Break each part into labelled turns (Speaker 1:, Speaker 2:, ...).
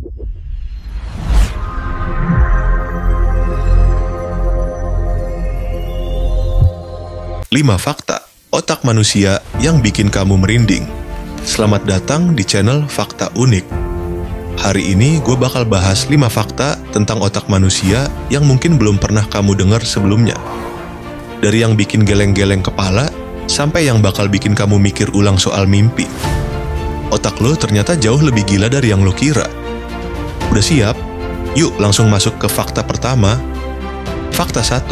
Speaker 1: Lima fakta otak manusia yang bikin kamu merinding. Selamat datang di channel Fakta Unik. Hari ini gue bakal bahas 5 fakta tentang otak manusia yang mungkin belum pernah kamu dengar sebelumnya. Dari yang bikin geleng-geleng kepala, sampai yang bakal bikin kamu mikir ulang soal mimpi. Otak lo ternyata jauh lebih gila dari yang lo kira. Udah siap? Yuk langsung masuk ke fakta pertama. Fakta 1.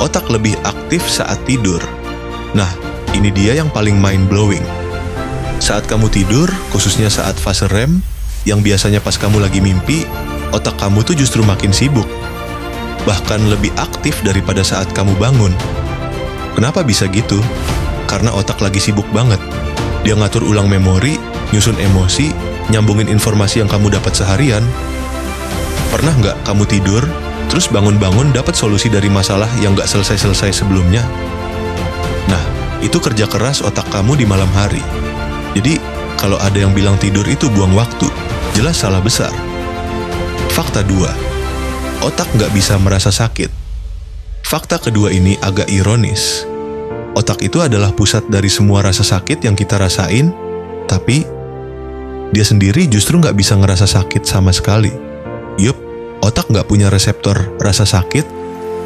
Speaker 1: Otak lebih aktif saat tidur. Nah, ini dia yang paling mind-blowing. Saat kamu tidur, khususnya saat fase REM, yang biasanya pas kamu lagi mimpi, otak kamu tuh justru makin sibuk. Bahkan lebih aktif daripada saat kamu bangun. Kenapa bisa gitu? Karena otak lagi sibuk banget. Dia ngatur ulang memori, nyusun emosi, nyambungin informasi yang kamu dapat seharian. Pernah nggak kamu tidur, terus bangun-bangun dapat solusi dari masalah yang nggak selesai-selesai sebelumnya? Nah, itu kerja keras otak kamu di malam hari. Jadi, kalau ada yang bilang tidur itu buang waktu, jelas salah besar. Fakta 2. Otak nggak bisa merasa sakit. Fakta kedua ini agak ironis. Otak itu adalah pusat dari semua rasa sakit yang kita rasain, tapi dia sendiri justru nggak bisa ngerasa sakit sama sekali. Yup, otak nggak punya reseptor rasa sakit.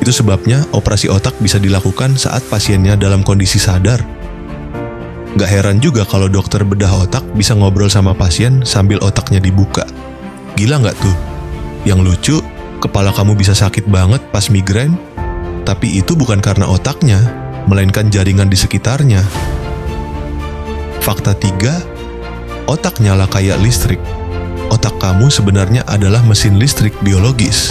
Speaker 1: Itu sebabnya operasi otak bisa dilakukan saat pasiennya dalam kondisi sadar. Nggak heran juga kalau dokter bedah otak bisa ngobrol sama pasien sambil otaknya dibuka. Gila nggak tuh? Yang lucu, kepala kamu bisa sakit banget pas migrain, tapi itu bukan karena otaknya, melainkan jaringan di sekitarnya. Fakta 3. Otak nyala kayak listrik. Otak kamu sebenarnya adalah mesin listrik biologis.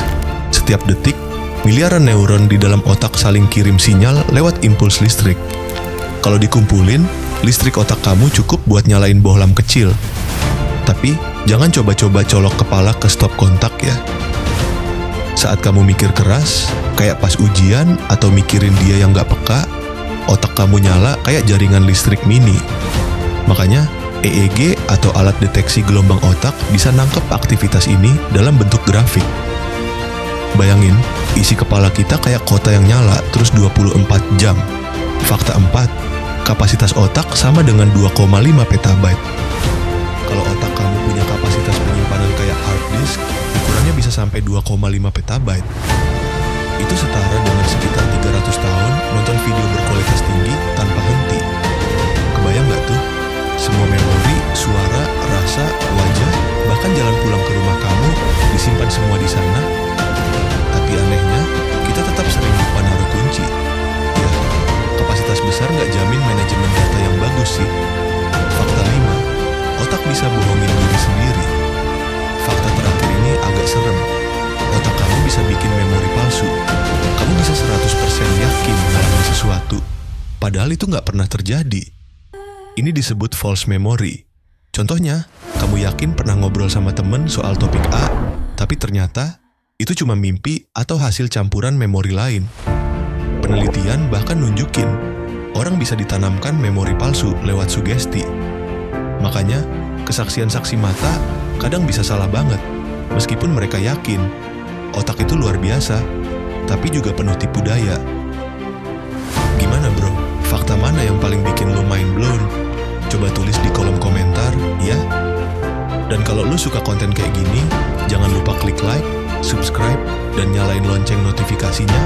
Speaker 1: Setiap detik, miliaran neuron di dalam otak saling kirim sinyal lewat impuls listrik. Kalau dikumpulin, listrik otak kamu cukup buat nyalain bohlam kecil. Tapi, jangan coba-coba colok kepala ke stop kontak ya. Saat kamu mikir keras, kayak pas ujian atau mikirin dia yang gak peka, otak kamu nyala kayak jaringan listrik mini. Makanya, EEG atau alat deteksi gelombang otak bisa nangkep aktivitas ini dalam bentuk grafik. Bayangin, isi kepala kita kayak kota yang nyala terus 24 jam. Fakta 4. Kapasitas otak sama dengan 2,5 petabyte. Kalau otak kamu punya kapasitas penyimpanan kayak hard disk, ukurannya bisa sampai 2,5 petabyte. Itu setara dengan sekitar 300 tahun nonton video berkualitas tinggi tanpa henti. Kebayang nggak tuh? Semua memori, suara, rasa, wajah, bahkan jalan pulang ke rumah kamu disimpan semua di sana. Tapi anehnya, kita tetap sering lupa naruh kunci. Ya, kapasitas besar nggak jamin manajemen data yang bagus sih. Fakta 5. Otak bisa bohongin diri sendiri. Fakta terakhir ini agak serem. Otak kamu bisa bikin memori palsu. Kamu bisa 100% yakin ngalamin sesuatu, padahal itu nggak pernah terjadi. Ini disebut false memory. Contohnya, kamu yakin pernah ngobrol sama temen soal topik A, tapi ternyata itu cuma mimpi atau hasil campuran memori lain. Penelitian bahkan nunjukin, orang bisa ditanamkan memori palsu lewat sugesti. Makanya, kesaksian saksi mata kadang bisa salah banget, meskipun mereka yakin otak itu luar biasa, tapi juga penuh tipu daya. Gimana bro? Fakta mana yang paling bikin lo mind blown? Coba tulis di kolom komentar, ya. Dan kalau lo suka konten kayak gini, jangan lupa klik like, subscribe, dan nyalain lonceng notifikasinya.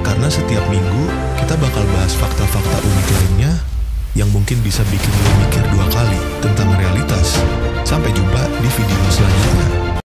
Speaker 1: Karena setiap minggu, kita bakal bahas fakta-fakta unik lainnya yang mungkin bisa bikin lo mikir 2 kali.